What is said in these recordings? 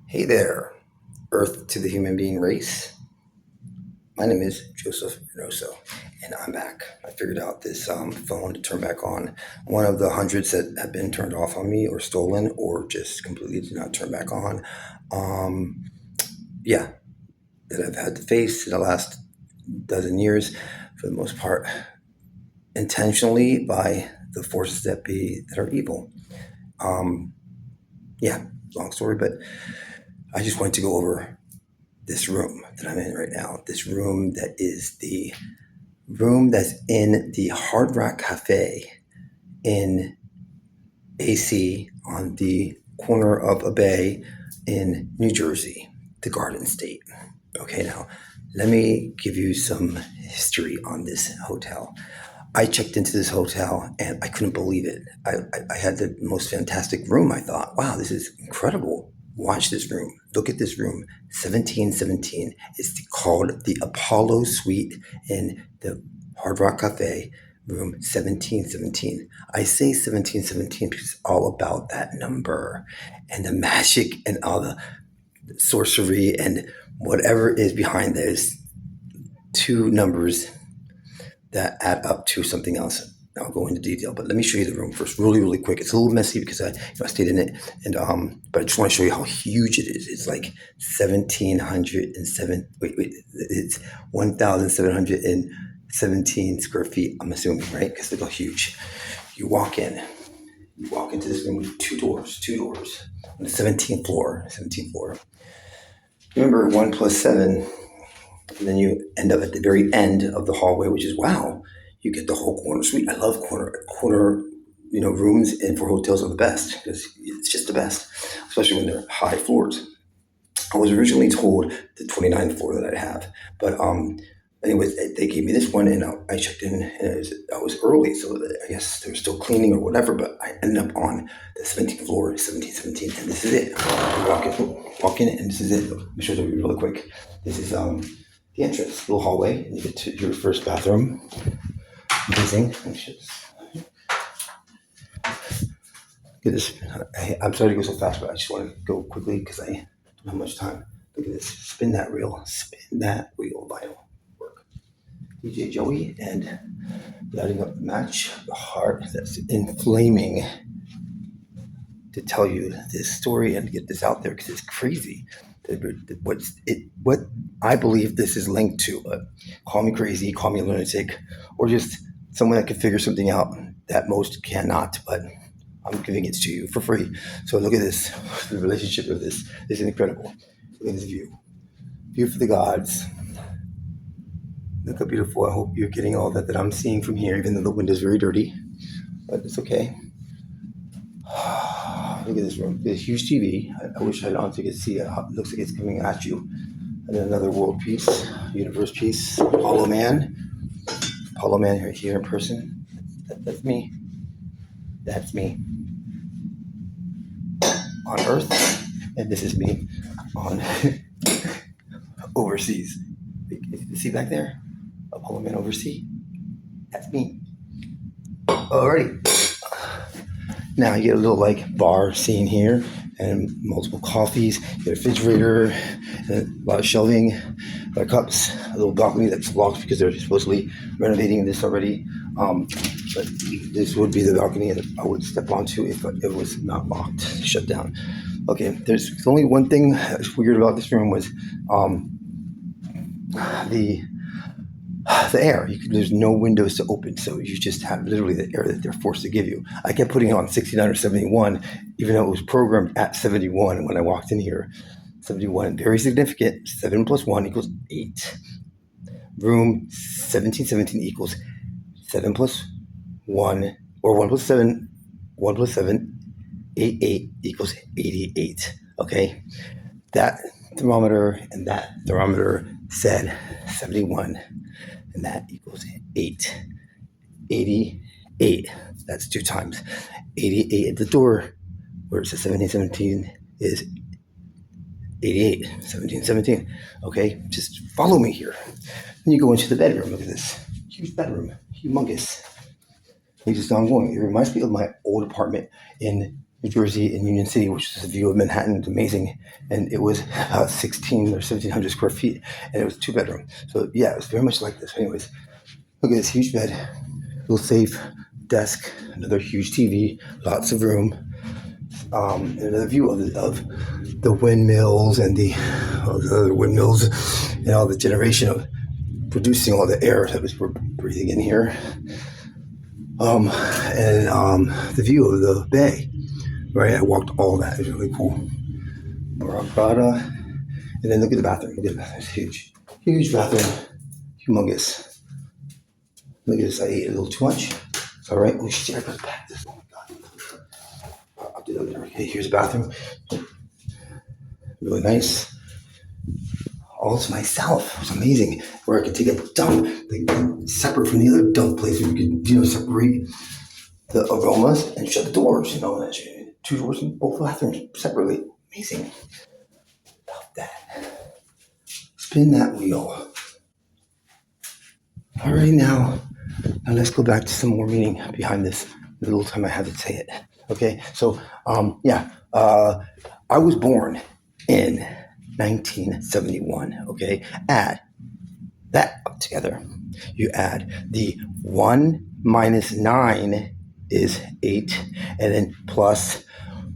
Hey there, Earth to the human being race. My name is Joseph Reynoso, and I'm back. I figured out this phone to turn back on. One of the hundreds that have been turned off on me, or stolen, or just completely did not turn back on. Um, yeah, that I've had to face in the last dozen years, for the most part, intentionally by the forces that are evil. Um, yeah, long story, but I just wanted to go over this room that I'm in right now. This room that is the room that's in the Hard Rock Cafe in AC on the corner of a bay in New Jersey, the Garden State. Okay, now let me give you some history on this hotel. I checked into this hotel and I couldn't believe it. I had the most fantastic room. I thought, wow, this is incredible. Watch this room. Look at this room. 1717. It's called the Apollo Suite in the Hard Rock Cafe, room 1717. I say 1717 because it's all about that number and the magic and all the sorcery and whatever is behind those two numbers that add up to something else. I'll go into detail, but let me show you the room first, really, really quick. It's a little messy because I stayed in it, and but I just want to show you how huge it is. It's like 1,707. Wait, it's 1,717 square feet. I'm assuming, right? Because look how huge. You walk in. You walk into this room with two doors on the 17th floor. 17th floor. Remember 1 plus 7. And then you end up at the very end of the hallway, which is wow, you get the whole corner suite. I love corner, rooms and for hotels are the best because it's just the best, especially when they're high floors. I was originally told the 29th floor that I have, but anyways, they gave me this one, and I checked in, and I was early, so I guess they were still cleaning or whatever. But I ended up on the 17th floor, 1717, and this is it. Walk in, and this is it. Let me show you really quick. This is the entrance, little hallway, and you get to your first bathroom. Amazing. Look at this. I'm sorry to go so fast, but I just want to go quickly because I don't have much time. Look at this. Spin that reel. Spin that wheel. Vinyl work. DJ Joey and lighting up the match. The heart that's inflaming to tell you this story and get this out there because it's crazy. What I believe this is linked to. Call me crazy, call me a lunatic, or just someone that can figure something out that most cannot. But I'm giving it to you for free. So look at this. The relationship of this is incredible. Look at this view for the gods. Look how beautiful. I hope you're getting all that I'm seeing from here, even though the window's very dirty. But it's okay. Look at this room. There's a huge TV. I wish I don't so you could see it. It looks like it's coming at you. And then another world piece, universe piece. Apollo Man right here in person. That's me. That's me on Earth, and this is me on overseas. You see back there, Apollo Man overseas. That's me. Alrighty. Now you get a little bar scene here, and multiple coffees. You get a refrigerator, and a lot of shelving, a lot of cups. A little balcony that's locked because they're supposedly renovating this already. But this would be the balcony that I would step onto if it was not locked, shut down. Okay, there's only one thing that's weird about this room was the air. There's no windows to open, so you just have literally the air that they're forced to give you. I kept putting it on 69 or 71, even though it was programmed at 71 when I walked in here. 71, very significant. 7 plus 1 equals 8. Room 1717 equals 7 plus 1, or 1 plus 7, 1 plus 7, 88 equals 88. Okay, that thermometer and that thermometer said 71, and that equals 8. 88. That's 2 times. 88 at the door, where it says 1717 is 88. 1717. Okay, just follow me here. Then you go into the bedroom. Look at this huge bedroom, humongous. It's just ongoing. It reminds me of my old apartment in New Jersey in Union City, which is a view of Manhattan. It's amazing. And it was about 16 or 1,700 square feet, and it was 2 bedroom. So yeah, it was very much like this. Anyways, look at this huge bed, little safe, desk, another huge TV, lots of room, and another view of the windmills and the other windmills and all the generation of producing all the air that we're breathing in here. And the view of the bay, right? I walked all that. It was really cool. Prada. And then look at the bathroom. Look at the bathroom. It's huge. Huge bathroom. Humongous. Look at this. I ate a little too much. It's all right. Oh, shit. I gotta pack this. Oh, my God. I'll do that later. Okay, here's the bathroom. Really nice. All to myself. It was amazing. Where I could take a dump, like separate from the other dump place. Where you could, separate the aromas and shut the doors. Two doors in both bathrooms separately. Amazing. Love that. Spin that wheel. All right, now let's go back to some more meaning behind this. The little time I had to say it. Okay, so I was born in 1971. Okay, add that up together. You add the 1 minus 9 is 8, and then plus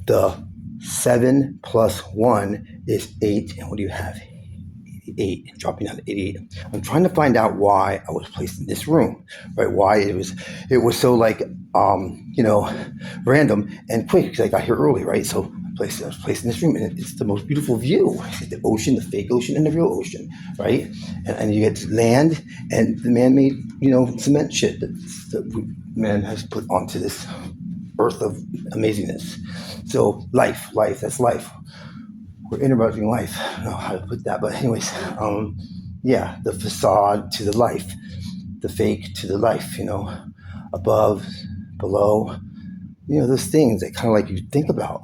the 7 plus 1 is 8, and what do you have? 88, dropping down to 88. I'm trying to find out why I was placed in this room, right? Why it was so like random and quick, because I got here early, right? So I was placed in this room, and it's the most beautiful view. The ocean, the fake ocean, and the real ocean, right? And you get land and the man-made, cement shit that man has put onto this earth of amazingness. So life, that's life. We're interrupting life. I don't know how to put that, but anyways, the facade to the life, the fake to the life, above, below, those things that kind of like you think about.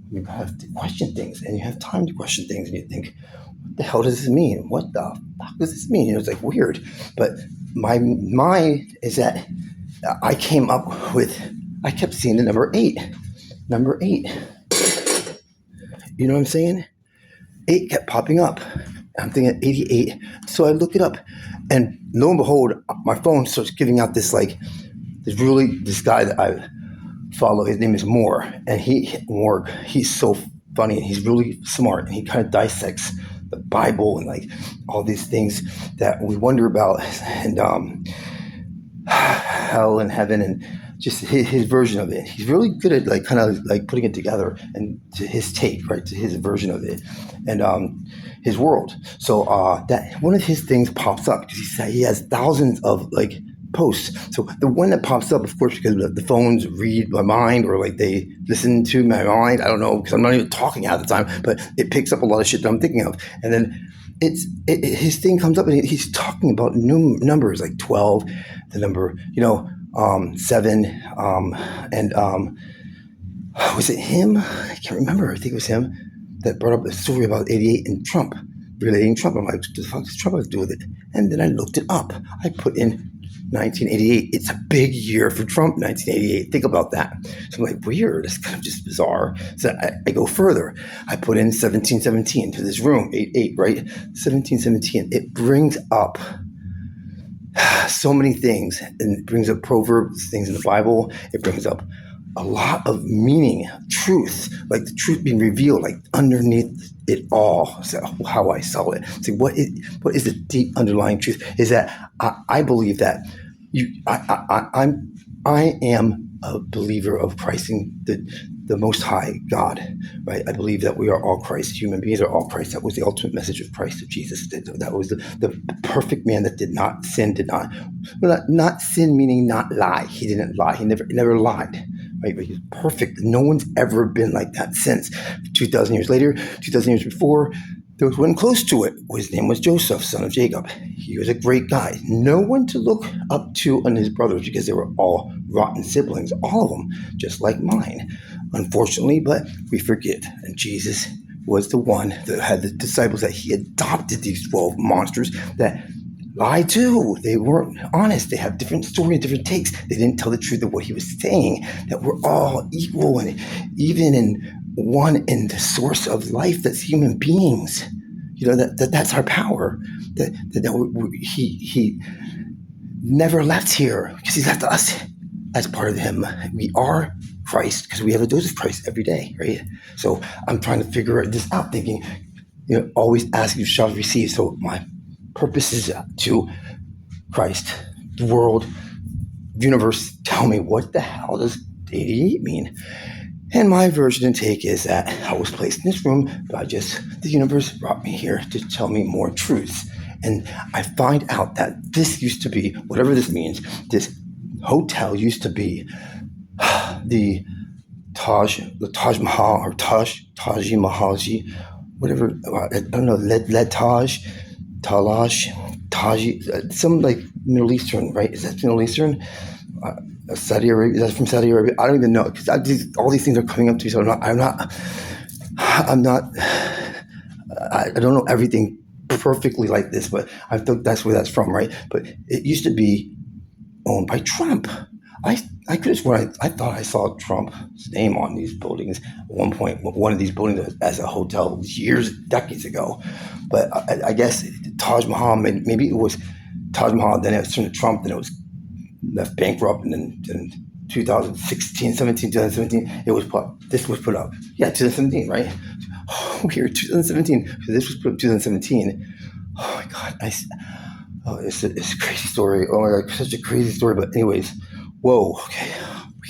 You have to question things, and you have time to question things, and you think, what the hell does this mean? What the fuck does this mean? It's like weird, but my mind is that I kept seeing the number 8. You know what I'm saying? 8 kept popping up. I'm thinking 88. So I look it up, and lo and behold, my phone starts giving out this this guy that I follow. His name is Moore, and he's so funny, and he's really smart, and he kind of dissects the Bible and like all these things that we wonder about, and hell and heaven, and just his version of it. He's really good at like kind of like putting it together and to his take, right, to his version of it, and his world. So that one of his things pops up because he has thousands of like posts. So the one that pops up, of course, because the phones read my mind, or like they listen to my mind. I don't know, because I'm not even talking half the time, but it picks up a lot of shit that I'm thinking of, and then his thing comes up, and he's talking about numbers like 12, the number 7, and was it him? I can't remember. I think it was him that brought up a story about 88 and Trump, relating Trump. I'm like, what the fuck does Trump have to do with it? And then I looked it up. I put in 1988. It's a big year for Trump, 1988. Think about that. So I'm like, weird. It's kind of just bizarre. So I go further. I put in 1717 to this room, 88, right? 1717. It brings up so many things, and it brings up proverbs, things in the Bible. It brings up a lot of meaning, truth, like the truth being revealed, like underneath it all. So how I saw it. So what is the deep underlying truth? Is that I believe that I am a believer of Christ, in the Most High God, right? I believe that we are all Christ. Human beings are all Christ. That was the ultimate message of Christ, of Jesus. That was the perfect man that did not sin, not sin, meaning not lie. He didn't lie. He never lied, right? But he's perfect. No one's ever been like that since. 2,000 years later, 2,000 years before, there was one close to it. His name was Joseph, son of Jacob. He was a great guy. No one to look up to on his brothers, because they were all rotten siblings, all of them, just like mine. Unfortunately, but we forget. And Jesus was the one that had the disciples, that he adopted these 12 monsters that lied too. They weren't honest. They have different stories, different takes. They didn't tell the truth of what he was saying, that we're all equal and even in one in the source of life that's human beings. That's our power. He never left here because he left us as part of him. We are Christ because we have a dose of Christ every day, right? So I'm trying to figure this out, thinking, always ask, you shall receive. So my purpose is to Christ, the world, universe, tell me, what the hell does 88 mean? And my version and take is that I was placed in this room by the universe brought me here to tell me more truths. And I find out that this used to be, whatever this means, this hotel used to be the Taj Mahal or Taji Mahalji, whatever, I don't know, Taji, some like Middle Eastern, right? Is that Middle Eastern? Saudi Arabia, that's from Saudi Arabia. I don't even know, because all these things are coming up to me. So I don't know everything perfectly like this, but I think that's where that's from, right? But it used to be owned by Trump. I could have sworn I thought I saw Trump's name on these buildings at one point. One of these buildings as a hotel decades ago. But I guess Taj Mahal, maybe it was Taj Mahal, then it was turned to Trump, then it was left bankrupt, and then in 2017, this was put up. Yeah, 2017, right? Oh, weird, 2017. So this was put up 2017. Oh my God, it's a crazy story. Oh my God, such a crazy story. But anyways, whoa, okay,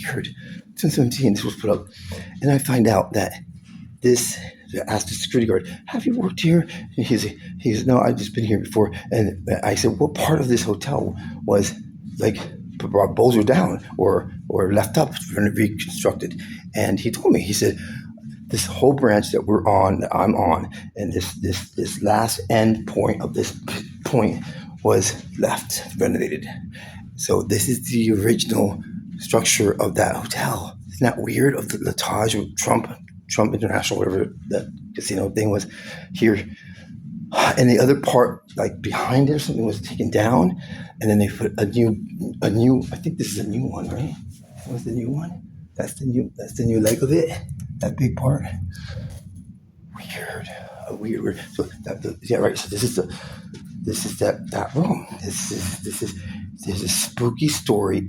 weird. 2017, this was put up, and I find out that I asked the security guard, have you worked here? And he's no, I've just been here before. And I said, what part of this hotel was like brought bolster down or left up and reconstructed? And he told me, he said, this whole branch that I'm on, and this last end point of this point was left renovated. So this is the original structure of that hotel. Isn't that weird? Of the Taj or Trump International, whatever that casino thing was here. And the other part, like behind it, something was taken down, and then they put a new. I think this is a new one, right? What's the new one? That's the new leg of it. That big part. Weird. So yeah, right. So this is that room. There's a spooky story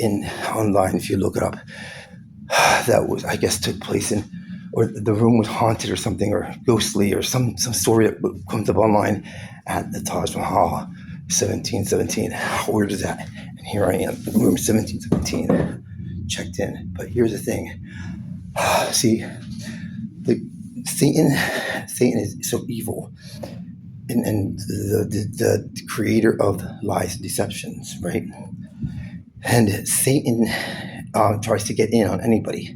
online if you look it up. That was, I guess, took place in, or the room was haunted or something, or ghostly, or some story that comes up online at the Taj Mahal, 1717. How weird is that? And here I am, room 1717, checked in. But here's the thing. See, Satan is so evil, and the creator of lies and deceptions, right? And Satan tries to get in on anybody.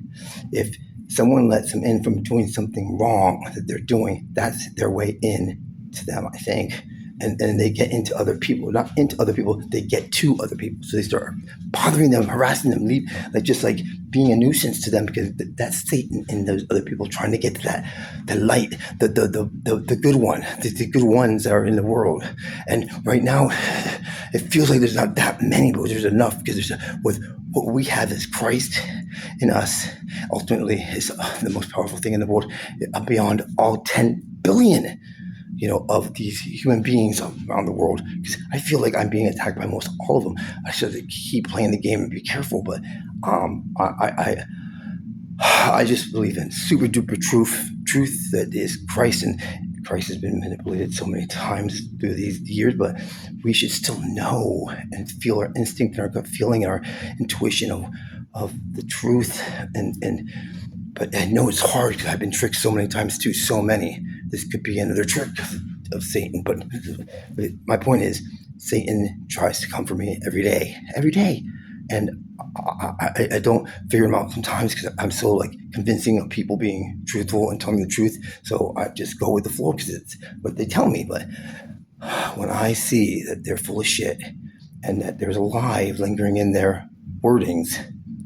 If someone lets them in from doing something wrong that they're doing, that's their way in to them, I think. And they get into other people, not into other people, they get to other people. So they start bothering them, harassing them, just like being a nuisance to them, because that's Satan and those other people trying to get to that, the light, the good one, the good ones that are in the world. And right now, it feels like there's not that many, but there's enough, because with what we have is Christ in us, ultimately is the most powerful thing in the world, beyond all 10 billion of these human beings around the world. Because I feel like I'm being attacked by most all of them. I should keep playing the game and be careful, but I just believe in super duper truth that is Christ, and Christ has been manipulated so many times through these years, but we should still know and feel our instinct and our gut feeling and our intuition of the truth. But I know it's hard because I've been tricked so many times too, so many. This could be another trick of Satan. But my point is, Satan tries to come for me every day. And I don't figure him out sometimes because I'm so convincing of people being truthful and telling the truth. So I just go with the flow because it's what they tell me. But when I see that they're full of shit and that there's a lie lingering in their wordings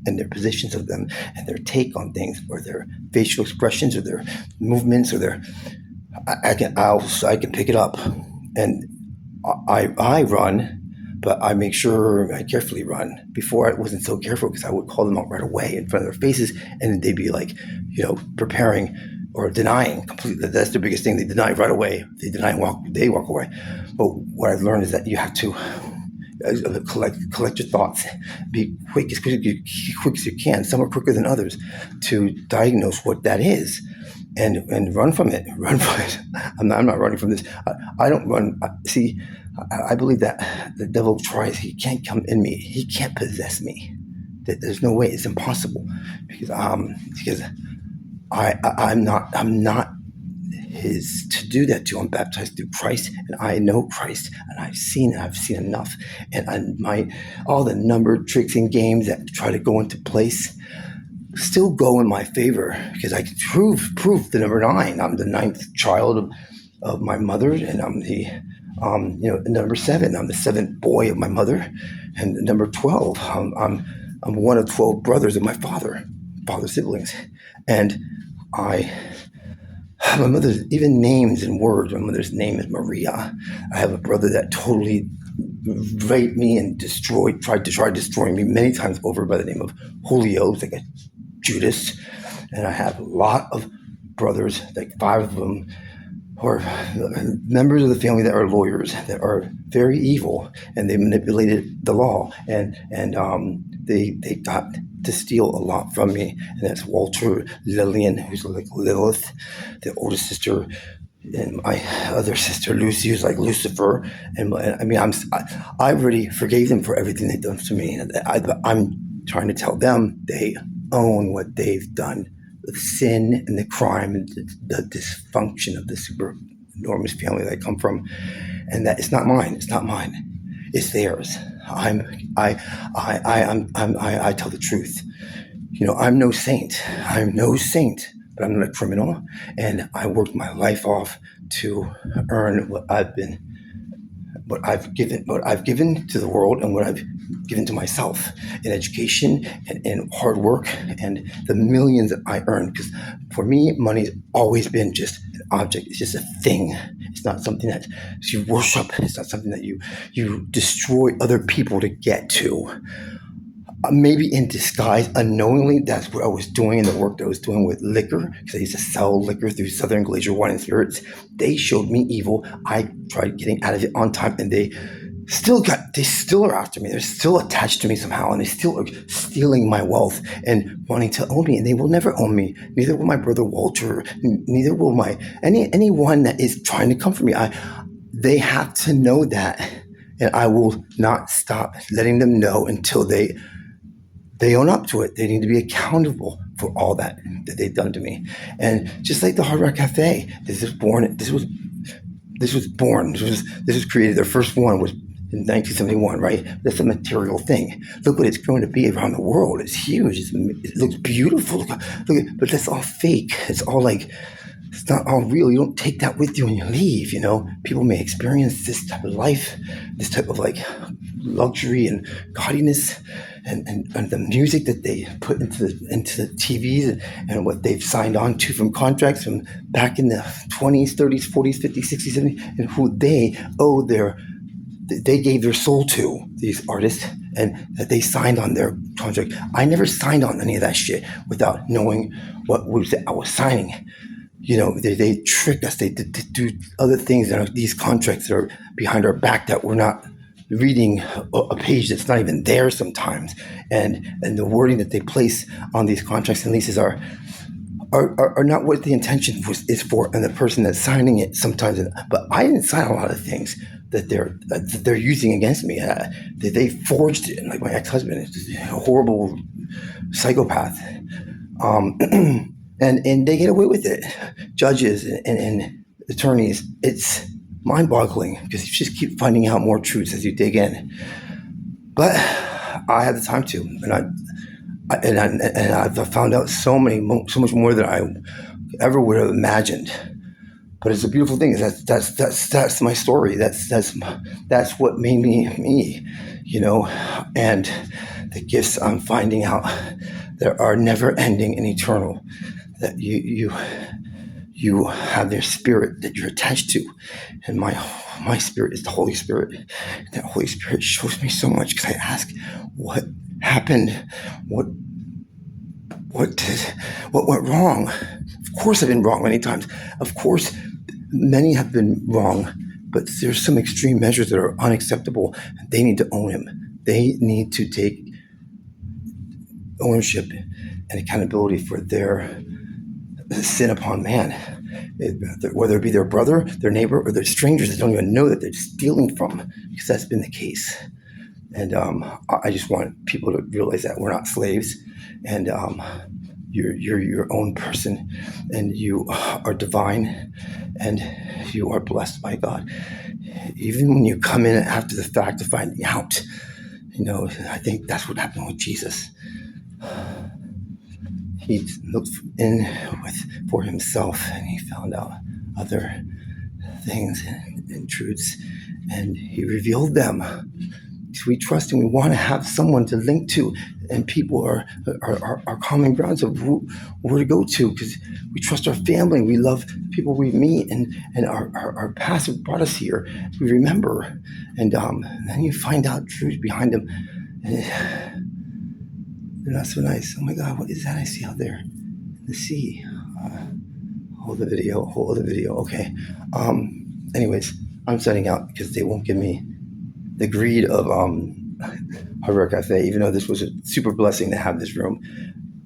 and their positions of them and their take on things, or their facial expressions, or their movements, or I can pick it up, and I run but I make sure I carefully run. Before, I wasn't so careful because I would call them out right away in front of their faces, and they'd be like, preparing or denying completely. That's the biggest thing. They deny right away. They deny and walk away. But what I've learned is that you have to collect your thoughts, be quick as you can. Some are quicker than others to diagnose what that is, and run from it. Run from it. I'm not running from this. I don't run. See, I believe that the devil tries. He can't come in me. He can't possess me. There's no way. It's impossible because I'm not his to do that to. I'm baptized through Christ, and I know Christ, and I've seen enough, and all the number tricks and games that try to go into place still go in my favor because I can prove the number 9. I'm the 9th child of my mother, and I'm the number 7. I'm the 7th boy of my mother, and number 12. I'm one of 12 brothers of my father's siblings, and my mother's even names and words. My mother's name is Maria. I have a brother that totally raped me and tried to destroy me many times over by the name of Julio, like a Judas. And I have a lot of brothers, like 5 of them, who are members of the family that are lawyers, that are very evil, and they manipulated the law, and they got to steal a lot from me. And that's Walter, Lillian, who's like Lilith, the oldest sister, and my other sister Lucy, who's like Lucifer. And I mean, I already forgave them for everything they've done to me. And I'm trying to tell them they own what they've done. The sin and the crime and the dysfunction of the super enormous family that I come from, and that it's not mine. It's not mine. It's theirs. I tell the truth. I'm no saint. I'm no saint, but I'm not a criminal, and I worked my life off to earn what I've given to the world, and what I've given to myself in education and hard work and the millions that I earned. Because for me, money's always been just an object. It's just a thing. It's not something that you worship. It's not something that you destroy other people to get to. Maybe in disguise, unknowingly, that's what I was doing in the work that I was doing with liquor, because I used to sell liquor through Southern Glacier Wine and Spirits. They showed me evil. I tried getting out of it on time, and they still are after me. They're still attached to me somehow, and they still are stealing my wealth and wanting to own me, and they will never own me. Neither will my brother Walter. Neither will anyone that is trying to come for me. They have to know that, and I will not stop letting them know until they own up to it. They need to be accountable for all that they've done to me. And just like the Hard Rock Cafe, this was created. Their first one was in 1971, right? That's a material thing. Look what it's going to be around the world. It's huge. It looks beautiful. But that's all fake. It's all like, it's not all real. You don't take that with you when you leave. People may experience this type of life, this type of like luxury and gaudiness, and the music that they put into the TVs, and what they've signed on to from contracts from back in the 20s, 30s, 40s, 50s, 60s, 70s, and who they gave their soul to, these artists, and that they signed on their contract. I never signed on any of that shit without knowing what I was signing. They trick us. They do other things. These contracts that are behind our back that we're not reading a page that's not even there sometimes. And the wording that they place on these contracts and leases are not what the intention is for, and the person that's signing it sometimes. But I didn't sign a lot of things that they're using against me. They forged it, like my ex-husband is a horrible psychopath. And they get away with it. Judges and attorneys, it's mind-boggling because you just keep finding out more truths as you dig in. But I had the time to, and I've found out so much more than I ever would have imagined. But it's a beautiful thing. That's my story. That's what made me, and the gifts I'm finding out that are never ending and eternal. That you you have their spirit that you're attached to. And my spirit is the Holy Spirit. And that Holy Spirit shows me so much because I ask, what happened? What went wrong? Of course I've been wrong many times. Of course, many have been wrong, but there's some extreme measures that are unacceptable. They need to own him. They need to take ownership and accountability for their sin upon man. Whether it be their brother, their neighbor, or their strangers that don't even know that they're stealing from, because that's been the case. And I just want people to realize that we're not slaves, and you're your own person, and you are divine, and you are blessed by God. Even when you come in after the fact to find out, I think that's what happened with Jesus. He looked in for himself, and he found out other things and truths, and he revealed them. So we trust and we want to have someone to link to, and people are common grounds of where to go to, because we trust our family. We love people we meet, and our past have brought us here. We remember, and then you find out truth behind them. And they're not so nice. Oh my God, what is that I see out there in the sea? Hold the video. Okay. Anyways, I'm setting out because they won't give me the greed of Hard Rock Cafe. Even though this was a super blessing to have this room,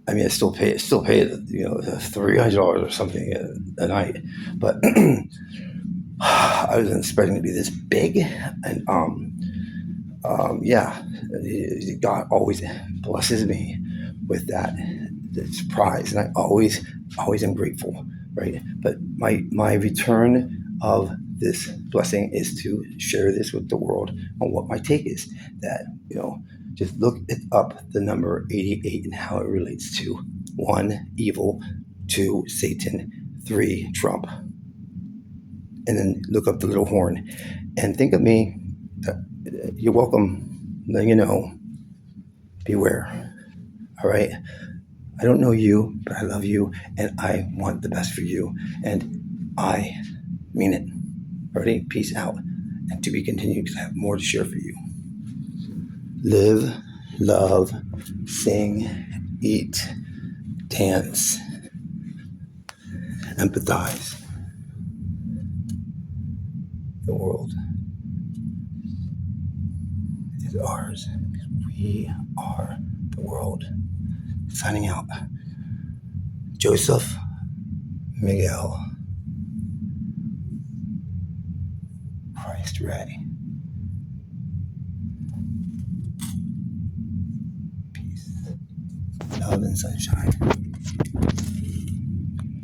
I mean, I still pay $300 or something a night, but I wasn't expecting it to be this big. And God always blesses me with that surprise, and I always am grateful, right? But my return of this blessing is to share this with the world on what my take is. That just look up the number 88 and how it relates to 1, evil, 2, Satan, 3, Trump, and then look up the little horn and think of me. You're welcome. Letting you know, beware. All right. I don't know you, but I love you, and I want the best for you, and I mean it. Alrighty, peace out, and to be continued, because I have more to share for you. Live, love, sing, eat, dance, empathize. The world is ours. We are the world. Signing out. Joseph Miguel Christ Ray. Peace, love, and sunshine.